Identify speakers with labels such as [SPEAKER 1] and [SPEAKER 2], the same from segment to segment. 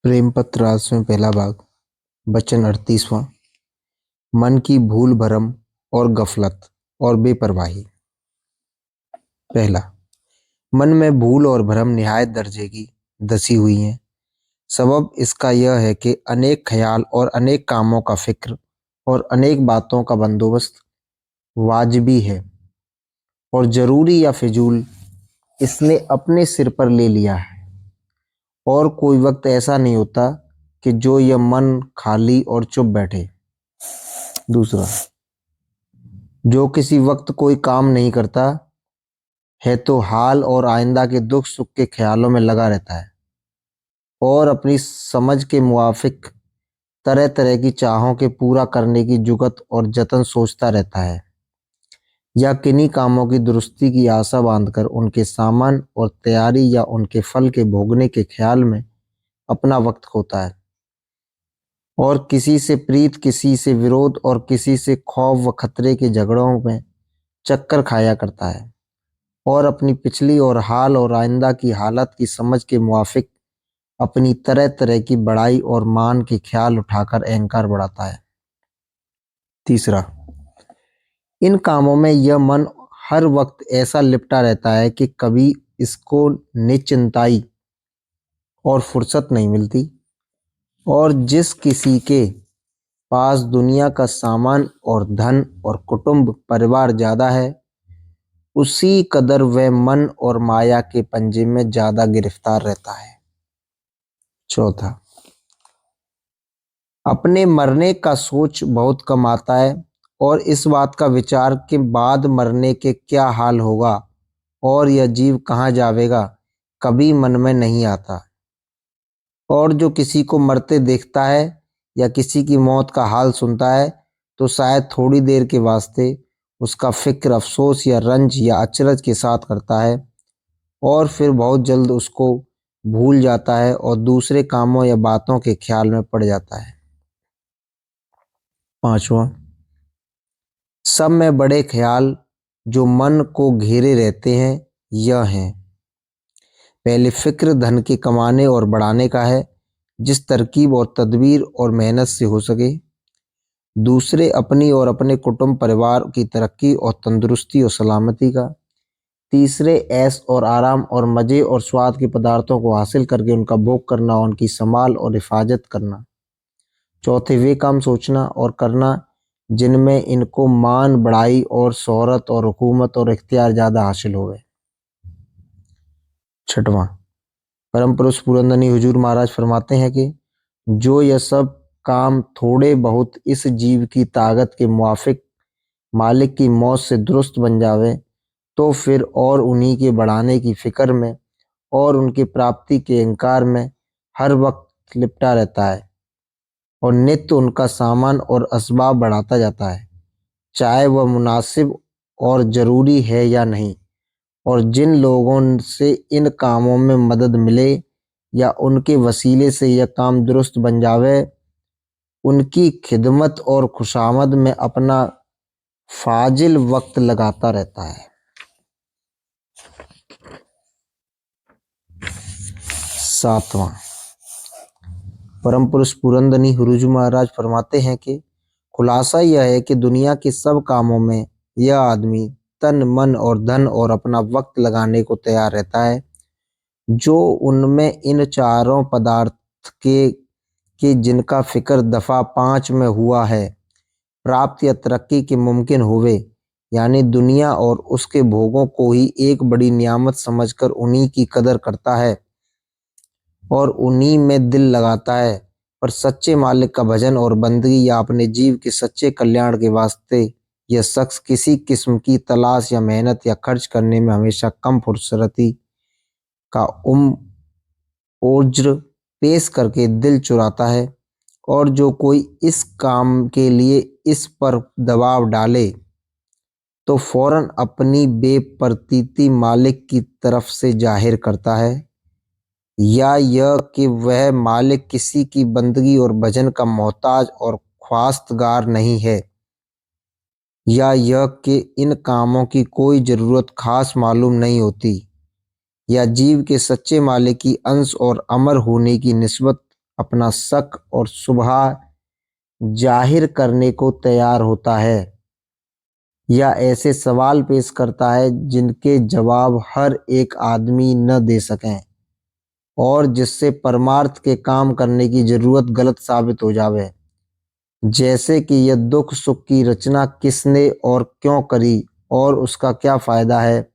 [SPEAKER 1] प्रेमपत्र राज में पहला भाग। वचन 38वां। मन की भूल भरम और गफलत और बेपरवाही। पहला, मन में भूल और भ्रम निहायत दर्जे की धसी हुई हैं। सबब इसका यह है कि अनेक ख्याल और अनेक कामों का फिक्र और अनेक बातों का बंदोबस्त वाजिबी है और जरूरी या फिजूल इसने अपने सिर पर ले लिया है। और कोई वक्त ऐसा नहीं होता कि जो यह मन खाली और चुप बैठे। दूसरा, जो किसी वक्त कोई काम नहीं करता है तो हाल और आइंदा के दुख सुख के ख्यालों में लगा रहता है और अपनी समझ के मुआफिक तरह तरह की चाहों के पूरा करने की जुगत और जतन सोचता रहता है, या किन्हीं कामों की दुरुस्ती की आशा बांधकर उनके सामान और तैयारी या उनके फल के भोगने के ख्याल में अपना वक्त खोता है और किसी से प्रीत, किसी से विरोध और किसी से खौफ व खतरे के झगड़ों में चक्कर खाया करता है और अपनी पिछली और हाल और आइंदा की हालत की समझ के मुआफिक अपनी तरह तरह की बड़ाई और मान के ख्याल उठाकर अहंकार बढ़ाता है। तीसरा, इन कामों में यह मन हर वक्त ऐसा लिपटा रहता है कि कभी इसको निश्चिंताई और फुर्सत नहीं मिलती और जिस किसी के पास दुनिया का सामान और धन और कुटुंब परिवार ज्यादा है, उसी कदर वह मन और माया के पंजे में ज्यादा गिरफ्तार रहता है। चौथा, अपने मरने का सोच बहुत कम आता है और इस बात का विचार के बाद मरने के क्या हाल होगा और यह जीव कहाँ जावेगा कभी मन में नहीं आता। और जो किसी को मरते देखता है या किसी की मौत का हाल सुनता है तो शायद थोड़ी देर के वास्ते उसका फिक्र अफसोस या रंज या अचरज के साथ करता है और फिर बहुत जल्द उसको भूल जाता है और दूसरे कामों या बातों के ख्याल में पड़ जाता है। पांचवा, सब में बड़े ख्याल जो मन को घेरे रहते हैं यह हैं। पहले फिक्र धन के कमाने और बढ़ाने का है जिस तरकीब और तदबीर और मेहनत से हो सके। दूसरे, अपनी और अपने कुटुंब परिवार की तरक्की और तंदुरुस्ती और सलामती का। तीसरे, ऐश और आराम और मज़े और स्वाद के पदार्थों को हासिल करके उनका भोग करना और उनकी संभाल और हिफाजत करना। चौथे, वे काम सोचना और करना जिनमें इनको मान बढ़ाई और शोहरत और हुकूमत और इख्तियार ज़्यादा हासिल होवे। छठवां, परम पुरुष पुरंदनी हुजूर महाराज फरमाते हैं कि जो यह सब काम थोड़े बहुत इस जीव की ताकत के मुआफिक मालिक की मौत से दुरुस्त बन जावे तो फिर और उन्हीं के बढ़ाने की फिक्र में और उनकी प्राप्ति के इंकार में हर वक्त लिपटा रहता है और नित्य उनका सामान और असबाब बढ़ाता जाता है, चाहे वह मुनासिब और ज़रूरी है या नहीं। और जिन लोगों से इन कामों में मदद मिले या उनके वसीले से यह काम दुरुस्त बन जावे, उनकी खिदमत और खुशामद में अपना फाजिल वक्त लगाता रहता है। सातवां, परम पुरुष पुरंदनी हुजूर महाराज फरमाते हैं कि खुलासा यह है कि दुनिया के सब कामों में यह आदमी तन मन और धन और अपना वक्त लगाने को तैयार रहता है जो उनमें इन चारों पदार्थ के जिनका फिक्र दफ़ा 5 में हुआ है प्राप्त या तरक्की के मुमकिन होवे, यानी दुनिया और उसके भोगों को ही एक बड़ी नियामत समझकर उन्हीं की कदर करता है और उन्हीं में दिल लगाता है। पर सच्चे मालिक का भजन और बंदगी या अपने जीव के सच्चे कल्याण के वास्ते यह शख्स किसी किस्म की तलाश या मेहनत या खर्च करने में हमेशा कम फुर्सती का ओज्र पेश करके दिल चुराता है और जो कोई इस काम के लिए इस पर दबाव डाले तो फौरन अपनी बेप्रतीति मालिक की तरफ से जाहिर करता है, या यह कि वह मालिक किसी की बंदगी और भजन का मोहताज और ख्वास्तगार नहीं है, या यह कि इन कामों की कोई ज़रूरत खास मालूम नहीं होती, या जीव के सच्चे मालिक की अंश और अमर होने की निस्बत अपना शक और शुबहा जाहिर करने को तैयार होता है या ऐसे सवाल पेश करता है जिनके जवाब हर एक आदमी न दे सकें और जिससे परमार्थ के काम करने की जरूरत गलत साबित हो जावे। जैसे कि यह दुख सुख की रचना किसने और क्यों करी और उसका क्या फायदा है,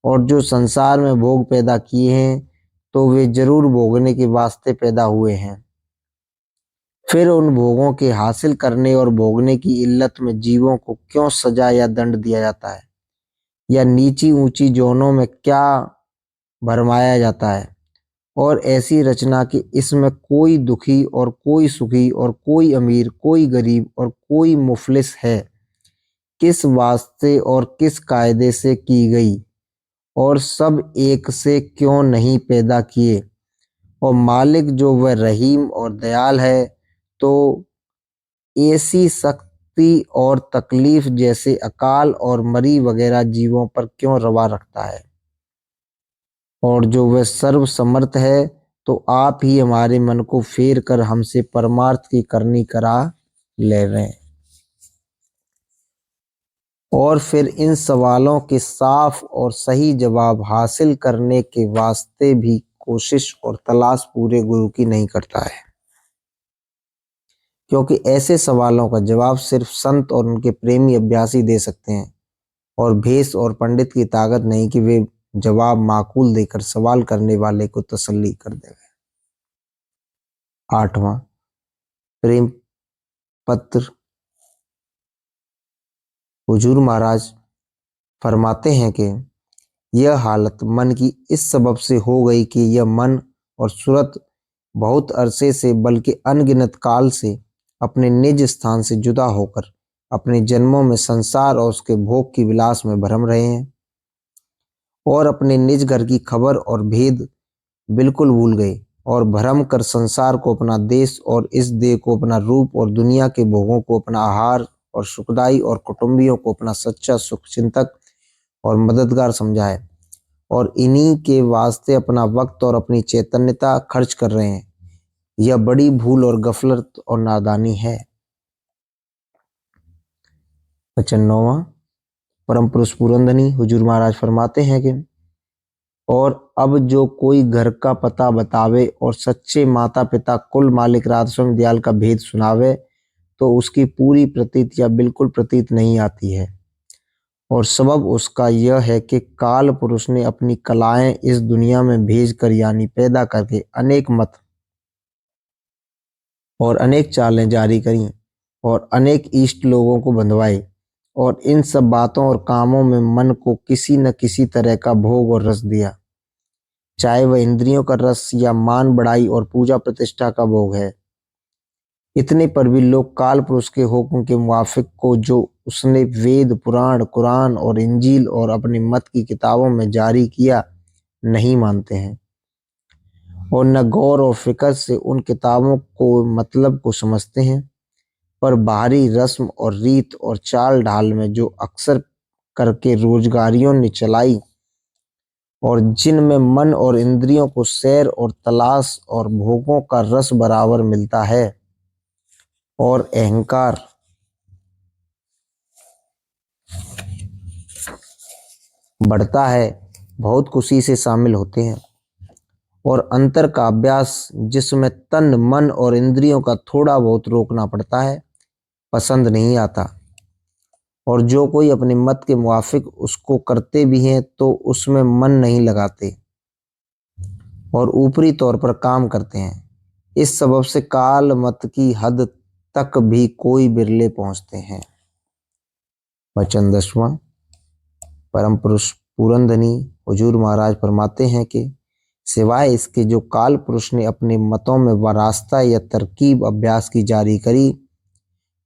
[SPEAKER 1] और जो संसार में भोग पैदा किए हैं तो वे जरूर भोगने के वास्ते पैदा हुए हैं। फिर उन भोगों के हासिल करने और भोगने की इल्लत में जीवों को क्यों सजा या दंड दिया जाता है या नीची ऊंची जोनों में क्या भरमाया जाता है, और ऐसी रचना कि इसमें कोई दुखी और कोई सुखी और कोई अमीर कोई गरीब और कोई मुफलिस है, किस वास्ते और किस कायदे से की गई और सब एक से क्यों नहीं पैदा किए, और मालिक जो वह रहीम और दयाल है तो ऐसी सख्ती और तकलीफ जैसे अकाल और मरी वगैरह जीवों पर क्यों रवा रखता है, और जो वह सर्व समर्थ है तो आप ही हमारे मन को फेर कर हमसे परमार्थ की करनी करा ले रहे हैं। और फिर इन सवालों के साफ और सही जवाब हासिल करने के वास्ते भी कोशिश और तलाश पूरे गुरु की नहीं करता है, क्योंकि ऐसे सवालों का जवाब सिर्फ संत और उनके प्रेमी अभ्यासी दे सकते हैं और भेष और पंडित की ताकत नहीं कि वे जवाब माकूल देकर सवाल करने वाले को तसल्ली कर देवे। 8वां प्रेम पत्र। हुजूर महाराज फरमाते हैं कि यह हालत मन की इस सबब से हो गई कि यह मन और सूरत बहुत अरसे से बल्कि अनगिनत काल से अपने निज स्थान से जुदा होकर अपने जन्मों में संसार और उसके भोग की विलास में भरम रहे हैं और अपने निज घर की खबर और भेद बिल्कुल भूल गए और भरम कर संसार को अपना देश और इस देह को अपना रूप और दुनिया के भोगों को अपना आहार और सुखदाई और कुटुंबियों को अपना सच्चा सुख चिंतक और मददगार समझा है और इन्हीं के वास्ते अपना वक्त और अपनी चैतन्यता खर्च कर रहे हैं। यह बड़ी भूल और गफलत और नादानी है। वचन 9वां। परम पुरुष पुरंदनी हुजूर महाराज फरमाते हैं कि और अब जो कोई घर का पता बतावे और सच्चे माता पिता कुल मालिक राधस्वामी दयाल का भेद सुनावे तो उसकी पूरी प्रतीत या बिल्कुल प्रतीत नहीं आती है, और सबब उसका यह है कि काल पुरुष ने अपनी कलाएं इस दुनिया में भेज कर यानी पैदा करके अनेक मत और अनेक चालें जारी करी और अनेक इष्ट लोगों को बंधवाए और इन सब बातों और कामों में मन को किसी न किसी तरह का भोग और रस दिया, चाहे वह इंद्रियों का रस या मान बढ़ाई और पूजा प्रतिष्ठा का भोग है। इतने पर भी लोग काल पुरुष के हुक्म के मुवाफिक को जो उसने वेद पुराण कुरान और इंजील और अपने मत की किताबों में जारी किया नहीं मानते हैं और न गौर और फिक्र से उन किताबों को मतलब को समझते हैं, पर बाहरी रस्म और रीत और चाल ढाल में जो अक्सर करके रोजगारियों ने चलाई और जिनमें मन और इंद्रियों को सैर और तलाश और भोगों का रस बराबर मिलता है और अहंकार बढ़ता है, बहुत खुशी से शामिल होते हैं और अंतर का अभ्यास जिसमें तन मन और इंद्रियों का थोड़ा बहुत रोकना पड़ता है पसंद नहीं आता, और जो कोई अपने मत के मुवाफिक उसको करते भी हैं तो उसमें मन नहीं लगाते और ऊपरी तौर पर काम करते हैं। इस सबब से काल मत की हद तक भी कोई बिरले पहुंचते हैं। वचन 10वां। परम पुरुष पूरनधनी हुजूर महाराज फरमाते हैं कि सिवाय इसके जो काल पुरुष ने अपने मतों में वारास्ता या तरकीब अभ्यास की जारी करी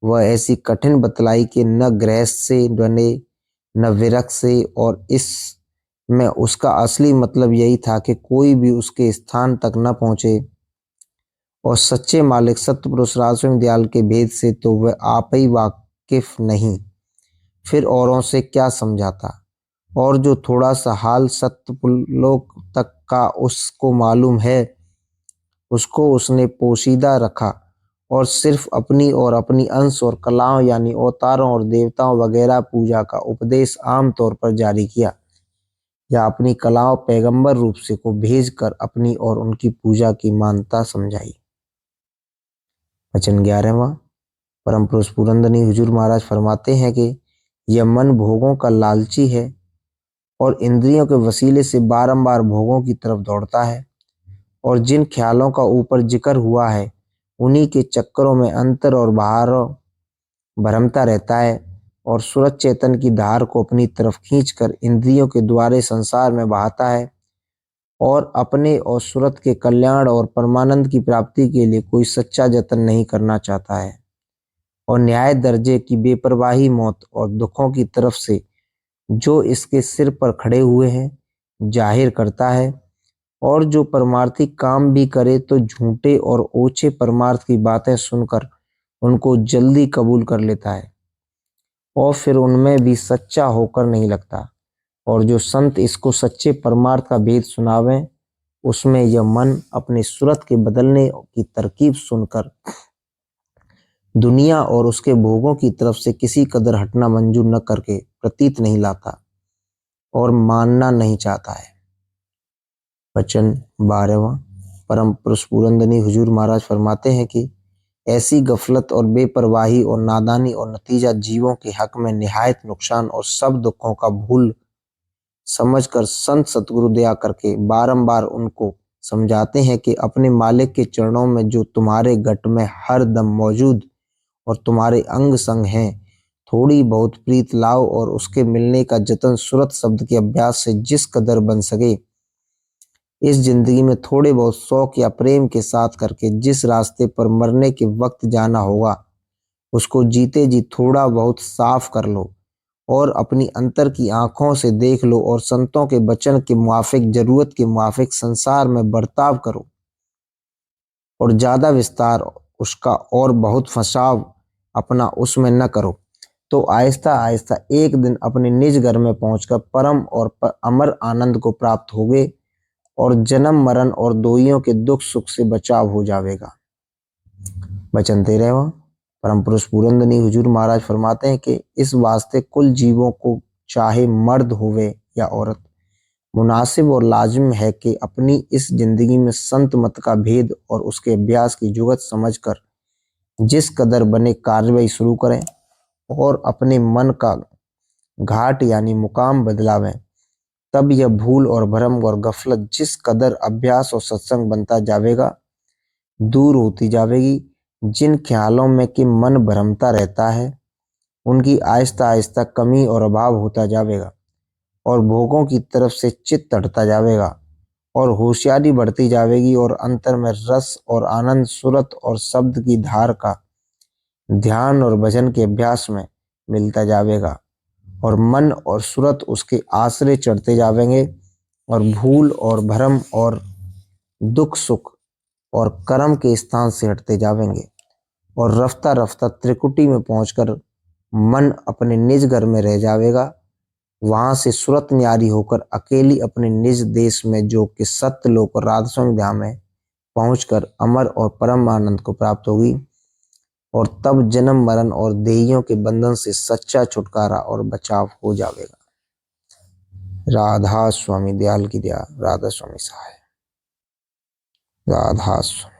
[SPEAKER 1] वह ऐसी कठिन बतलाई कि न गृहस्थ से बने न विरक्त से, और इस में उसका असली मतलब यही था कि कोई भी उसके स्थान तक न पहुंचे और सच्चे मालिक सत्य पुरुष राजस्वामी दयाल के भेद से तो वह आप ही वाकिफ नहीं, फिर औरों से क्या समझाता, और जो थोड़ा सा हाल सत्यलोक तक का उसको मालूम है उसको उसने पोशीदा रखा और सिर्फ अपनी और अपनी अंश और कलाओं यानी अवतारों और देवताओं वगैरह पूजा का उपदेश आम तौर पर जारी किया, या अपनी कलाओं पैगंबर रूप से को भेज कर अपनी और उनकी पूजा की मान्यता समझाई। वचन 11वां। परम पुरुष पुरंदनी हुजूर महाराज फरमाते हैं कि यह मन भोगों का लालची है और इंद्रियों के वसीले से बारंबार भोगों की तरफ दौड़ता है, और जिन ख्यालों का ऊपर जिक्र हुआ है उन्हीं के चक्करों में अंतर और बाहर भरमता रहता है, और सूरज चेतन की धार को अपनी तरफ खींचकर इंद्रियों के द्वारे संसार में बहाता है, और अपने और सूरत के कल्याण और परमानंद की प्राप्ति के लिए कोई सच्चा जतन नहीं करना चाहता है, और न्याय दर्जे की बेपरवाही मौत और दुखों की तरफ से जो इसके सिर पर खड़े हुए हैं जाहिर करता है, और जो परमार्थिक काम भी करे तो झूठे और ओछे परमार्थ की बातें सुनकर उनको जल्दी कबूल कर लेता है और फिर उनमें भी सच्चा होकर नहीं लगता, और जो संत इसको सच्चे परमार्थ का भेद सुनावे उसमें यह मन अपने सूरत के बदलने की तरकीब सुनकर दुनिया और उसके भोगों की तरफ से किसी कदर हटना मंजूर न करके प्रतीत नहीं लाता और मानना नहीं चाहता है। वचन 12वां। परम पुरुष पुरंदनी हुजूर महाराज फरमाते हैं कि ऐसी गफलत और बेपरवाही और नादानी और नतीजा जीवों के हक में निहायत नुकसान और सब दुखों का भूल समझकर संत सतगुरु दया करके बारंबार उनको समझाते हैं कि अपने मालिक के चरणों में जो तुम्हारे गट में हर दम मौजूद और तुम्हारे अंग संग हैं, थोड़ी बहुत प्रीत लाओ और उसके मिलने का जतन सूरत शब्द के अभ्यास से जिस कदर बन सके इस जिंदगी में थोड़े बहुत शौक या प्रेम के साथ करके जिस रास्ते पर मरने के वक्त जाना होगा उसको जीते जी थोड़ा बहुत साफ कर लो और अपनी अंतर की आंखों से देख लो, और संतों के वचन के मुआफिक जरूरत के मुआफिक संसार में बर्ताव करो, और ज्यादा विस्तार उसका और बहुत फंसाव अपना उसमें न करो, तो आहिस्ता आहिस्ता एक दिन अपने निज घर में पहुंचकर परम और अमर आनंद को प्राप्त होगे और जन्म मरण और दोइयों के दुख सुख से बचाव हो जाएगा। वचन 13वां। परम पुरुष पुरंदनी हुजूर महाराज फरमाते हैं कि इस वास्ते कुल जीवों को चाहे मर्द होवे या औरत मुनासिब और लाजिम है कि अपनी इस जिंदगी में संत मत का भेद और उसके अभ्यास की जुगत समझकर जिस कदर बने कार्रवाई शुरू करें और अपने मन का घाट यानी मुकाम बदलावें, तब यह भूल और भरम और गफलत जिस कदर अभ्यास और सत्संग बनता जाएगा दूर होती जाएगी। जिन ख्यालों में कि मन भ्रमता रहता है उनकी आहिस्ता आहिस्ता कमी और अभाव होता जाएगा और भोगों की तरफ से चित्त हटता जाएगा और होशियारी बढ़ती जाएगी और अंतर में रस और आनंद सूरत और शब्द की धार का ध्यान और भजन के अभ्यास में मिलता जाएगा और मन और सूरत उसके आश्रय चढ़ते जाएंगे और भूल और भ्रम और दुख सुख और कर्म के स्थान से हटते जाएंगे और रफ्ता रफ्ता त्रिकुटी में पहुंचकर मन अपने निज घर में रह जाएगा। वहां से सूरत न्यारी होकर अकेली अपने निज देश में जो कि सत्यलोक और राधस्वामी धाम में पहुंचकर अमर और परम आनंद को प्राप्त होगी और तब जन्म मरण और देहियों के बंधन से सच्चा छुटकारा और बचाव हो जाएगा। राधा स्वामी दयाल की दया, राधा स्वामी सहाय, राधा स्वामी।